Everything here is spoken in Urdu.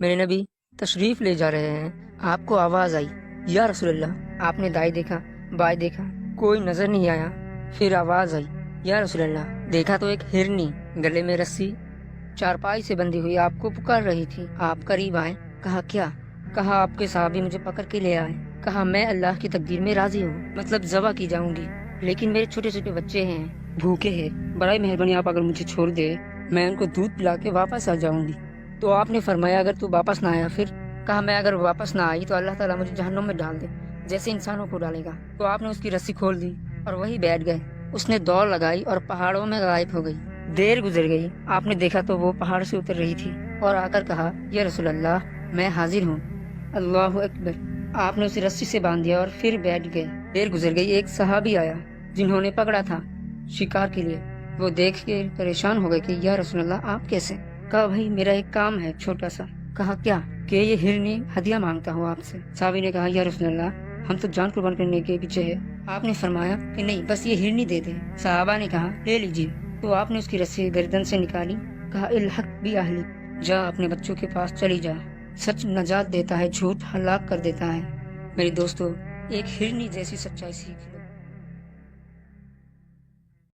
میرے نبی تشریف لے جا رہے ہیں، آپ کو آواز آئی یا رسول اللہ۔ آپ نے دائیں دیکھا، بائیں دیکھا، کوئی نظر نہیں آیا۔ پھر آواز آئی یا رسول اللہ۔ دیکھا تو ایک ہرنی گلے میں رسی چارپائی سے بندھی ہوئی آپ کو پکار رہی تھی۔ آپ قریب آئے، کہا کیا؟ کہا آپ کے صحابی مجھے پکڑ کے لے آئے۔ کہا میں اللہ کی تقدیر میں راضی ہوں، مطلب ذبح کی جاؤں گی، لیکن میرے چھوٹے چھوٹے بچے ہیں، بھوکے ہیں، برائے مہربانی آپ اگر مجھے چھوڑ دے میں ان کو دودھ پلا کے واپس آ جاؤں گی۔ تو آپ نے فرمایا اگر تو واپس نہ آیا پھر؟ کہا میں اگر واپس نہ آئی تو اللہ تعالیٰ مجھے جہنم میں ڈال دے جیسے انسانوں کو ڈالے گا۔ تو آپ نے اس کی رسی کھول دی اور وہی بیٹھ گئے۔ اس نے دوڑ لگائی اور پہاڑوں میں غائب ہو گئی۔ دیر گزر گئی، آپ نے دیکھا تو وہ پہاڑ سے اتر رہی تھی اور آ کر کہا یا رسول اللہ میں حاضر ہوں۔ اللہ اکبر۔ آپ نے اسے رسی سے باندھ دیا اور پھر بیٹھ گئے۔ دیر گزر گئی، ایک صحابی آیا جنہوں نے پکڑا تھا شکار کے لیے۔ وہ دیکھ کے پریشان ہو گئے کہ یا رسول اللہ آپ کیسے؟ کہا بھائی میرا ایک کام ہے چھوٹا سا۔ کہا کیا؟ کہ یہ ہرنی ہدیہ مانگتا ہوں آپ سے۔ صحابی نے کہا یا رسول اللہ ہم تو جان قربان کرنے کے پیچھے ہے۔ آپ نے فرمایا کہ نہیں بس یہ ہرنی دے دے۔ صحابہ نے کہا لے لیجیے۔ تو آپ نے اس کی رسی گردن سے نکالی، کہا الحق بھی اہلک، جا اپنے بچوں کے پاس چلی جا، سچ نجات دیتا ہے، جھوٹ ہلاک کر دیتا ہے۔ میرے دوستو، ایک ہرنی جیسی سچائی سیکھ